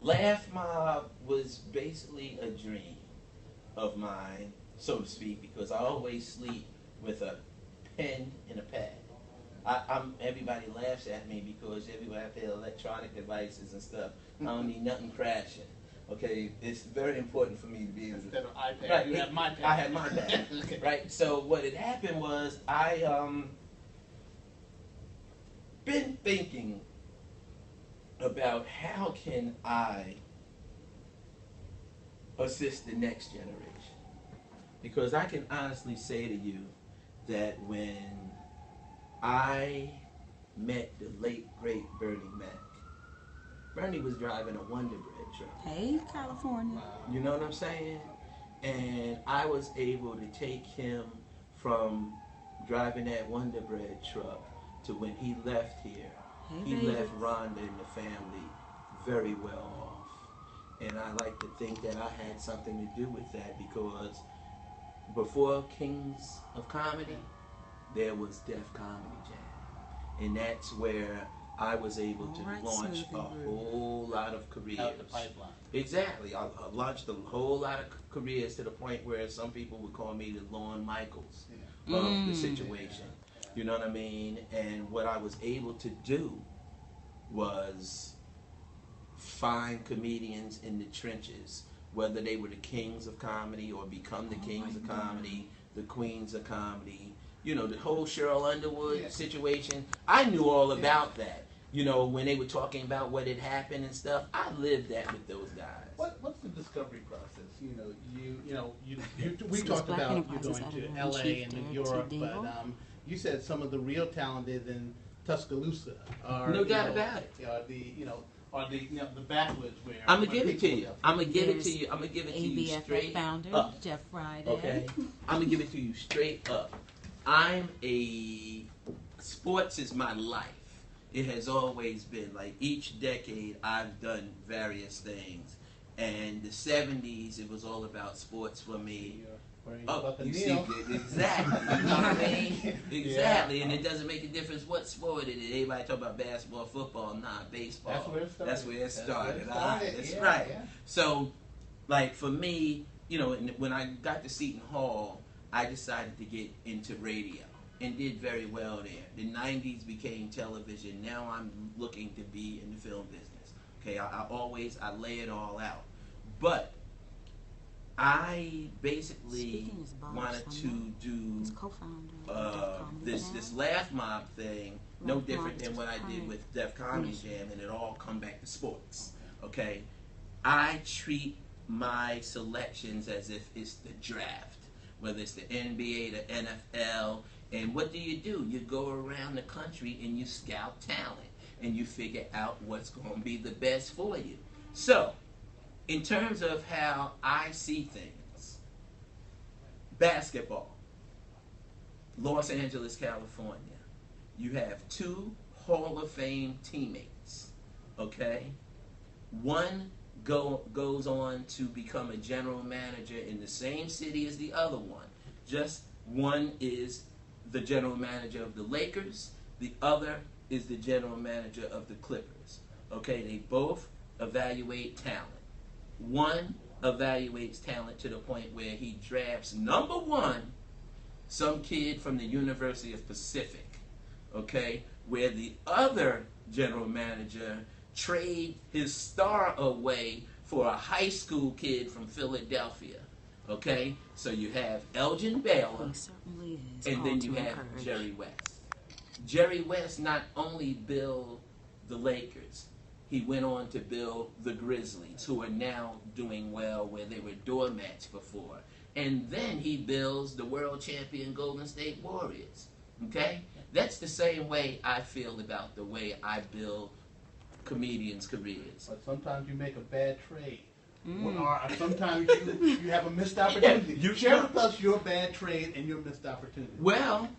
Laff Mobb was basically a dream of mine, so to speak, because I always sleep with a pen and a pad. Everybody laughs at me because everybody have their electronic devices and stuff. I don't need nothing crashing. Okay, it's very important for me to be able to. Instead of iPad, Right, you have my pad. I had my pad. Okay. Right. So what had happened was I been thinking about how can I assist the next generation, because I can honestly say to you that when I met the late great Bernie Mac, Bernie was driving a Wonder Bread truck. Hey, California. You know what I'm saying? And I was able to take him from driving that Wonder Bread truck to when he left here. Hey, He baby. left Rhonda and the family very well off. And I like to think that I had something to do with that, because before Kings of Comedy, there was Def Comedy Jam. And that's where I was able to Alright, launch a whole lot of careers. Out the pipeline. Exactly. I launched a whole lot of careers to the point where some people would call me the Lorne Michaels of the situation. You know what I mean? And what I was able to do was find comedians in the trenches, whether they were the kings of comedy or become the kings of comedy, the queens of comedy. You know, the whole Cheryl Underwood situation. I knew all about that. You know, when they were talking about what had happened and stuff, I lived that with those guys. What's the discovery process? We talked about you going to L.A. and New York, Dingle. but you said some of the real talented in Tuscaloosa are No doubt about it. Are the backwoods where I'm gonna where give it to people you. go. I'm gonna give it to you. I'm gonna give it to you ABFF straight founder up. Jeff Friday. Okay, I'm gonna give it to you straight up. Sports is my life. It has always been. Like, each decade I've done various things. And the 70s, it was all about sports for me. You see, exactly. You know what I mean? Exactly. And it doesn't make a difference what sport it is. Everybody talk about basketball, football, not baseball. That's where it started. That's right. Yeah. So, like, for me, when I got to Seton Hall, I decided to get into radio and did very well there. The 90s became television. Now I'm looking to be in the film business. Okay, I lay it all out. But I basically wanted to do this Laff Mobb thing, no different than what I did with Def Comedy Jam, and it all come back to sports. Okay, I treat my selections as if it's the draft, whether it's the NBA, the NFL, and what do? You go around the country and you scout talent, and you figure out what's going to be the best for you. So, in terms of how I see things, basketball, Los Angeles, California, you have two Hall of Fame teammates, okay? One goes on to become a general manager in the same city as the other one. Just one is the general manager of the Lakers, the other is the general manager of the Clippers. Okay, they both evaluate talent. One evaluates talent to the point where he drafts number one, some kid from the University of Pacific, okay, where the other general manager trade his star away for a high school kid from Philadelphia. Okay, so you have Elgin Baylor, and then you have Jerry West. Jerry West not only built the Lakers, he went on to build the Grizzlies, who are now doing well where they were doormats before. And then he builds the world champion Golden State Warriors. Okay? That's the same way I feel about the way I build comedians' careers. But sometimes you make a bad trade. Or sometimes you have a missed opportunity. You share with us your bad trade and your missed opportunity. Well,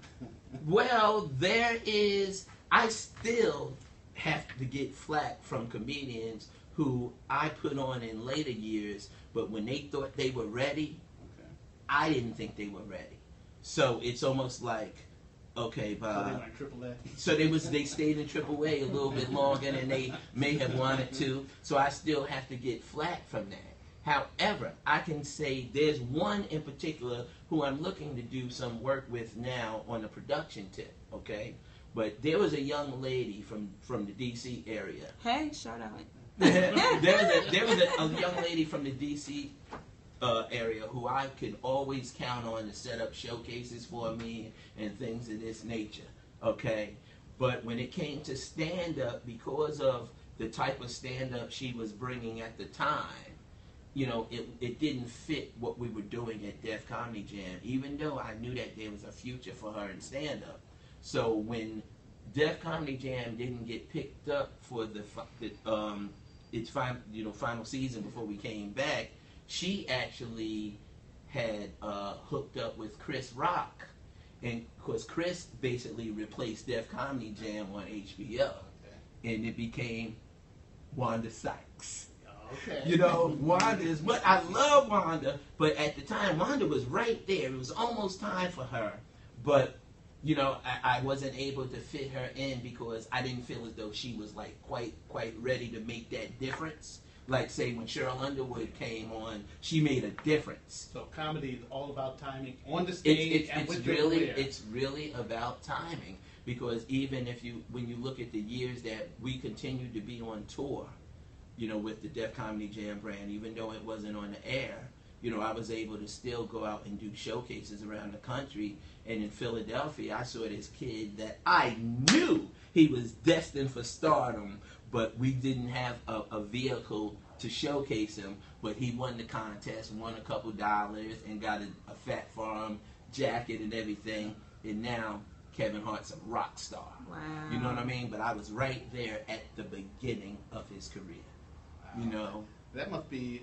I still have to get flack from comedians who I put on in later years, but when they thought they were ready, I didn't think they were ready. So it's almost like Okay, So they went AAA. So they stayed in AAA a little bit longer than they may have wanted to. So I still have to get flack from that. However, I can say there's one in particular who I'm looking to do some work with now on the production tip. Okay, but there was a young lady from the DC area. Hey, shout out. there was a young lady from the DC area who I could always count on to set up showcases for me and things of this nature. Okay, but when it came to stand up, because of the type of stand up she was bringing at the time, you know, it didn't fit what we were doing at Def Comedy Jam, even though I knew that there was a future for her in stand up. So when Def Comedy Jam didn't get picked up for its final season before we came back, she actually had hooked up with Chris Rock, and of course Chris basically replaced Def Comedy Jam on HBO, and it became Wanda Sykes. Okay. You know, Wanda is, but I love Wanda, but at the time Wanda was right there. It was almost time for her, but you know, I wasn't able to fit her in because I didn't feel as though she was like quite ready to make that difference. Like say when Cheryl Underwood came on, she made a difference. So comedy is all about timing on the stage and with your career. It's really about timing, because even when you look at the years that we continued to be on tour, you know, with the Def Comedy Jam brand, even though it wasn't on the air, you know, I was able to still go out and do showcases around the country. And in Philadelphia, I saw this kid that I knew he was destined for stardom, but we didn't have a vehicle to showcase him. But he won the contest, won a couple dollars, and got a Fat Farm jacket and everything. And now Kevin Hart's a rock star. Wow. You know what I mean? But I was right there at the beginning of his career. Wow. You know? That must be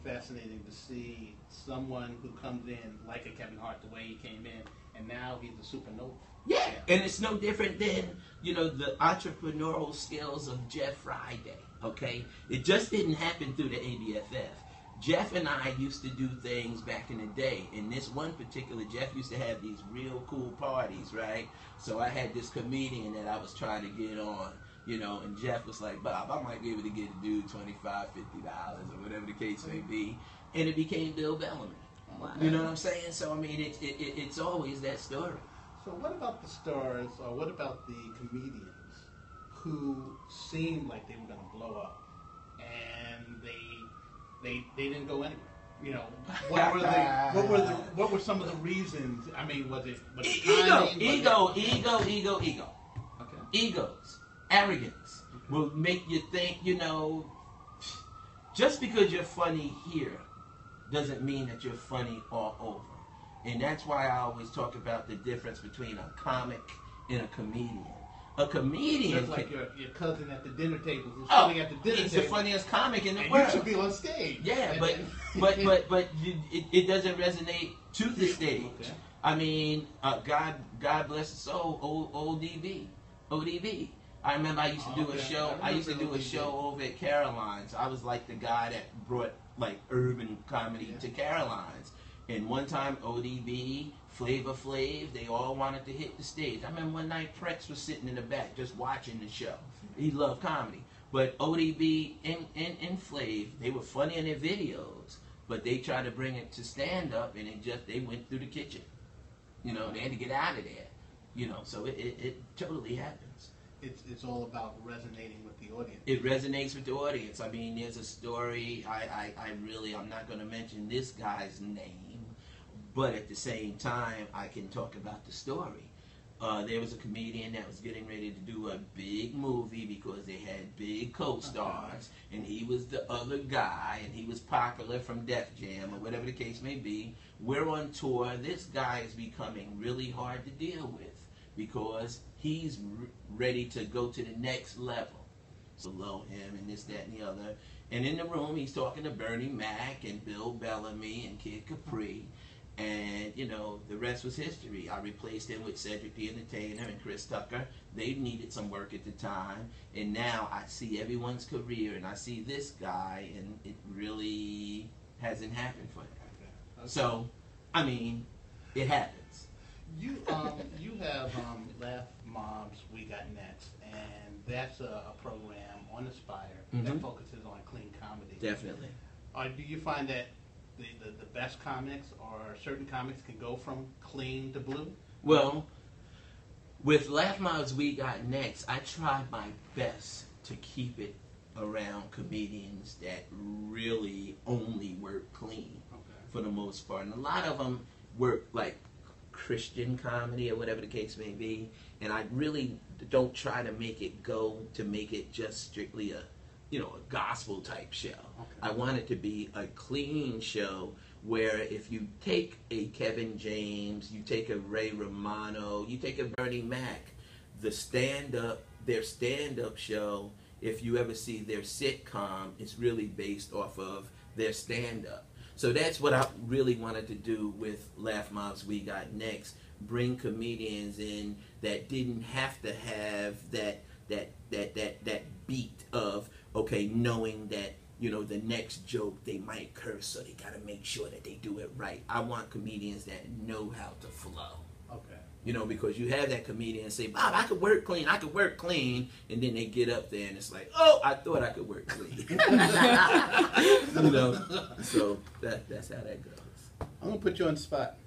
fascinating to see someone who comes in like a Kevin Hart, the way he came in, and now he's a supernova. Yeah, and it's no different than, you know, the entrepreneurial skills of Jeff Friday, okay? It just didn't happen through the ABFF. Jeff and I used to do things back in the day, and this one particular, Jeff used to have these real cool parties, right? So I had this comedian that I was trying to get on, you know, and Jeff was like, Bob, I might be able to get a dude $25, $50 or whatever the case may be. And it became Bill Bellamy. Wow. You know what I'm saying? So, I mean, it's always that story. So what about the stars, or what about the comedians who seemed like they were going to blow up, and they didn't go anywhere? You know, what were some of the reasons? I mean, was it ego? Okay. Egos. Arrogance will make you think, you know, just because you're funny here doesn't mean that you're funny all over. And that's why I always talk about the difference between a comic and a comedian. A comedian, just like your cousin at the dinner table who's funny at the dinner he's table. the funniest comic in the and world. You should be on stage. Yeah, but it doesn't resonate to the stage. Okay. I mean, God bless his soul, ODB. I remember I used to do a show. I used to do a show over at Caroline's. I was like the guy that brought like urban comedy to Caroline's. And one time, ODB, Flavor Flav, they all wanted to hit the stage. I remember one night, Prex was sitting in the back just watching the show. He loved comedy. But ODB and Flav, they were funny in their videos, but they tried to bring it to stand-up, and they went through the kitchen. You know, they had to get out of there. You know, so it totally happens. It's all about resonating with the audience. It resonates with the audience. I mean, there's a story. I'm not going to mention this guy's name, but at the same time, I can talk about the story. There was a comedian that was getting ready to do a big movie because they had big co-stars, and he was the other guy, and he was popular from Def Jam or whatever the case may be. We're on tour. This guy is becoming really hard to deal with because he's ready to go to the next level. So below him and this, that, and the other. And in the room, he's talking to Bernie Mac and Bill Bellamy and Kid Capri. And, you know, the rest was history. I replaced him with Cedric the Entertainer and Chris Tucker. They needed some work at the time. And now I see everyone's career, and I see this guy, and it really hasn't happened for him. Okay. So, I mean, it happens. You have Laff, Mobb's We Got Next, and that's a program on Aspire that focuses on clean comedy. Definitely. Do you find that the best comics or certain comics can go from clean to blue? Well, with Laff Mobb's We Got Next, I tried my best to keep it around comedians that really only work clean for the most part. And a lot of them work like Christian comedy or whatever the case may be. And I really don't try to make it just strictly a gospel type show. I want it to be a clean show where if you take a Kevin James, you take a Ray Romano, you take a Bernie Mac, their stand-up show, if you ever see their sitcom, it's really based off of their stand-up. So that's what I really wanted to do with Laff Mobb's We Got Next, bring comedians in that didn't have to have that beat of, okay, knowing that, the next joke they might curse, so they got to make sure that they do it right. I want comedians that know how to flow. Okay. Because you have that comedian say, Bob, I could work clean, and then they get up there and it's like, oh, I thought I could work clean. So that's how that goes. I'm going to put you on the spot.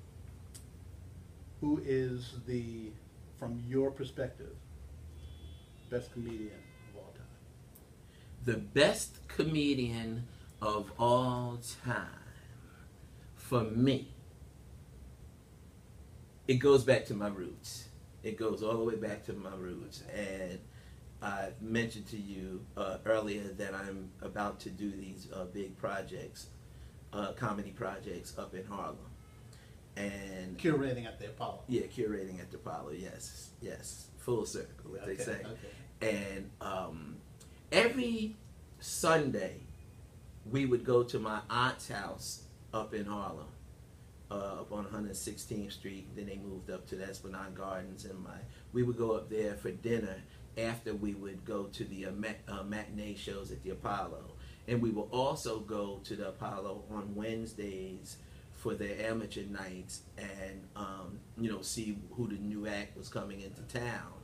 Who is from your perspective, best comedian of all time? The best comedian of all time, for me, it goes back to my roots. It goes all the way back to my roots. And I mentioned to you earlier that I'm about to do these big projects, comedy projects up in Harlem. And curating at the Apollo. Yeah, curating at the Apollo, yes. Full circle, what they say. Okay. And every Sunday, we would go to my aunt's house up in Harlem, up on 116th Street. Then they moved up to the Esplanade Gardens, and we would go up there for dinner after we would go to the matinee shows at the Apollo. And we will also go to the Apollo on Wednesdays for their amateur nights and, see who the new act was coming into town.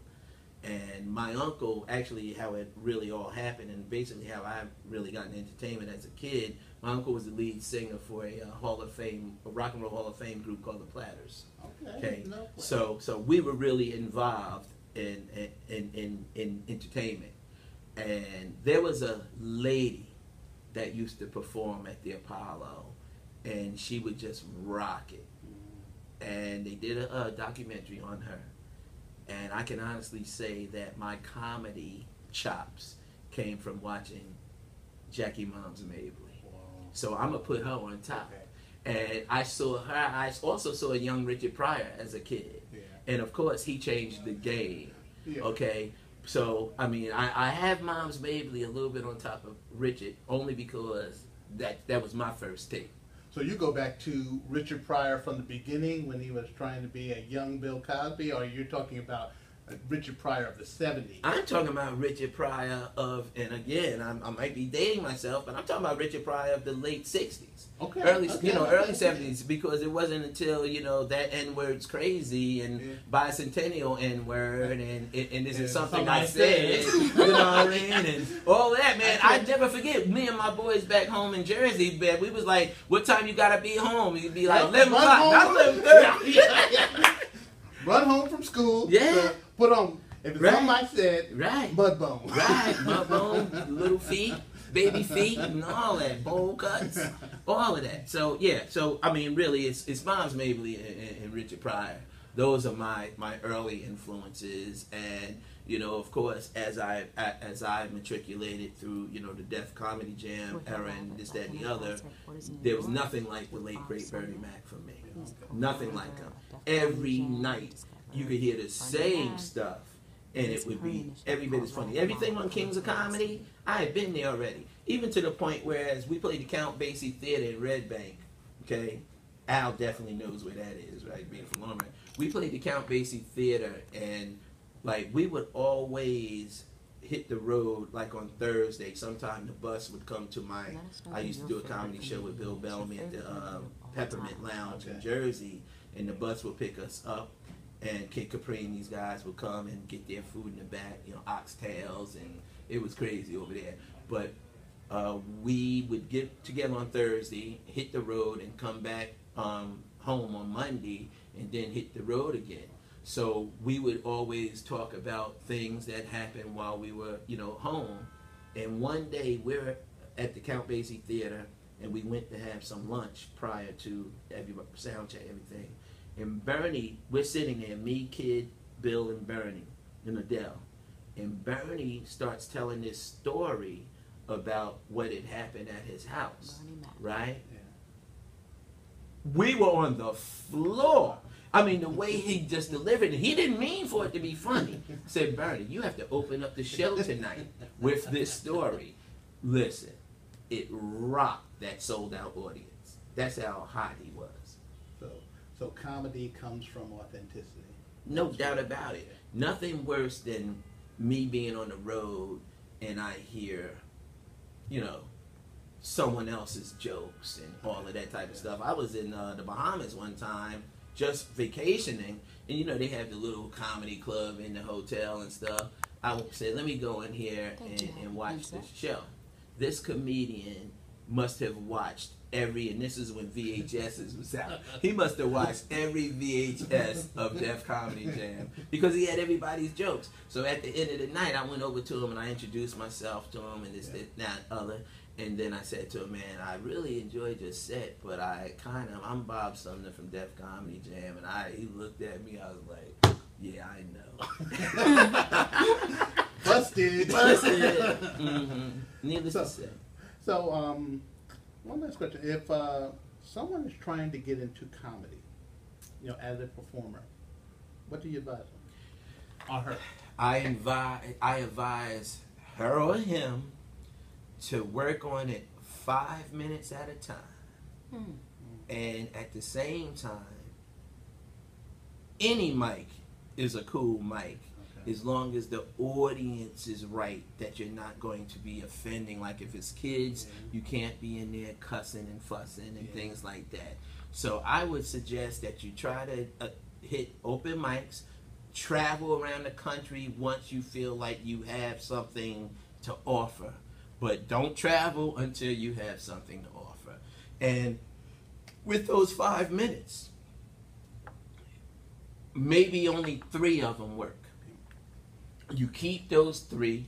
And my uncle, actually how it really all happened and basically how I really got into entertainment as a kid, my uncle was the lead singer for a rock and roll Hall of Fame group called the Platters. Okay. No, so we were really involved in entertainment. And there was a lady that used to perform at the Apollo, and she would just rock it. And they did a documentary on her. And I can honestly say that my comedy chops came from watching Jackie Moms Mabley. Wow. So I'm going to put her on top. Okay. And I also saw a young Richard Pryor as a kid. Yeah. And of course, he changed the game. Yeah. Okay. So, I mean, I have Moms Mabley a little bit on top of Richard, only because that was my first take. So you go back to Richard Pryor from the beginning when he was trying to be a young Bill Cosby, or you're talking about Richard Pryor of the 70s? I'm talking about Richard Pryor and again, I might be dating myself, but I'm talking about Richard Pryor of the late 60s. Okay. Early 70s, because it wasn't until, that N-word's crazy and bicentennial N-word and this is something I said, you know what I mean? And all that, man. I never forget, me and my boys back home in Jersey, man, we was like, what time you gotta be home? You'd be like, 11 o'clock, not 11:30. Run home from school. Yeah. Put on, if it's something I said, Mudbone. Right, Mudbone, little feet, baby feet, and all that, bowl cuts, all of that. So, yeah, I mean, really, it's Moms Mabley and Richard Pryor. Those are my early influences. And, of course, as I matriculated through, the Def Comedy Jam era and this, that, and the other, there was nothing like the late, great Bernie Mac for me. Nothing like him. Every night, you could hear the same stuff, and it would be every bit as funny. Everything on Kings of Comedy, I had been there already. Even to the point where, as we played the Count Basie Theater in Red Bank, okay? Al definitely knows where that is, right? Being from Longmont. We played the Count Basie Theater, and, we would always hit the road, on Thursday. Sometime the bus would come to I used to do a comedy show with Bill Bellamy at the Peppermint Lounge in Jersey. and the bus would pick us up, and Kid Capri and these guys would come and get their food in the back, you know, oxtails, and it was crazy over there. But we would get together on Thursday, hit the road, and come back home on Monday, and then hit the road again. So we would always talk about things that happened while we were, you know, home. And one day we're at the Count Basie Theater, and we went to have some lunch prior to sound check, everything. And Bernie, we're sitting there, me, Kid, Bill, and Bernie in Adele. And Bernie starts telling this story about what had happened at his house, right? Yeah. We were on the floor. I mean, the way he just delivered it, he didn't mean for it to be funny. I said, Bernie, you have to open up the show tonight with this story. Listen, it rocked that sold-out audience. That's how hot he was. So comedy comes from authenticity. No doubt about it. Nothing worse than me being on the road and I hear, you know, someone else's jokes and all of that type of stuff. I was in the Bahamas one time just vacationing, and you know they have the little comedy club in the hotel and stuff. I said, let me go in here and watch this show. This comedian must have watched every, and this is when VHSs was out, he must have watched every VHS of Def Comedy Jam because he had everybody's jokes. So at the end of the night, I went over to him and I introduced myself to him and this, that, other. And then I said to him, man, I really enjoyed your set, but I'm Bob Sumner from Def Comedy Jam. And he looked at me, I was like, yeah, I know. Busted. Busted. Mm-hmm. Needless to say. So, one last question. If someone is trying to get into comedy, you know, as a performer, what do you advise them? Or her? I advise her or him to work on it 5 minutes at a time. And at the same time, any mic is a cool mic. As long as the audience is right, that you're not going to be offending. Like if it's kids, you can't be in there cussing and fussing and things like that. So I would suggest that you try to hit open mics, travel around the country once you feel like you have something to offer. But don't travel until you have something to offer. And with those 5 minutes, maybe only 3 of them work. You keep those 3.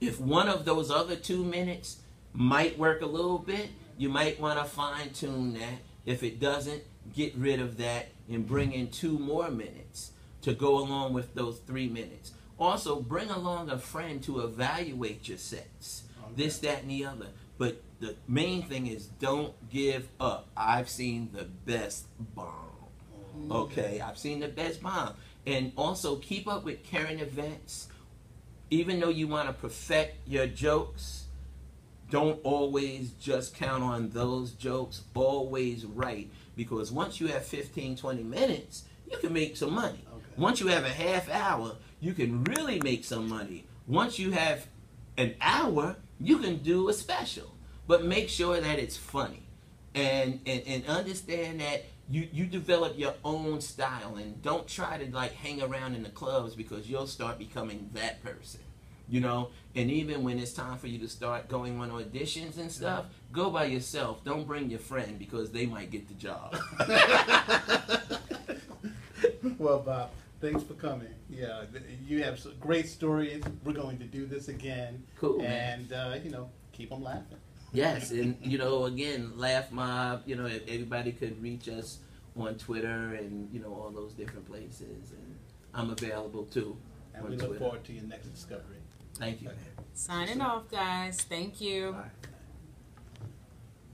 If one of those other 2 minutes might work a little bit, you might want to fine tune that. If it doesn't, get rid of that and bring in 2 more minutes to go along with those 3 minutes. Also, bring along a friend to evaluate your sets. This, that, and the other. But the main thing is don't give up. I've seen the best bomb. Okay, I've seen the best bomb. And also keep up with current events. Even though you want to perfect your jokes, don't always just count on those jokes. Always write. Because once you have 15, 20 minutes, you can make some money. Once you have a half hour, you can really make some money. Once you have an hour, you can do a special. But make sure that it's funny. And understand that you develop your own style, and don't try to like hang around in the clubs because you'll start becoming that person, you know. And even when it's time for you to start going on auditions and stuff, go by yourself. Don't bring your friend because they might get the job. Well, Bob, thanks for coming. Yeah, you have some great stories. We're going to do this again. Cool, and you know, keep them laughing. Yes, and you know, again, Laff Mobb. You know, if everybody could reach us on Twitter and you know all those different places, and I'm available too. And we look forward to your next discovery. Thank you. Signing off, guys. Thank you. Bye.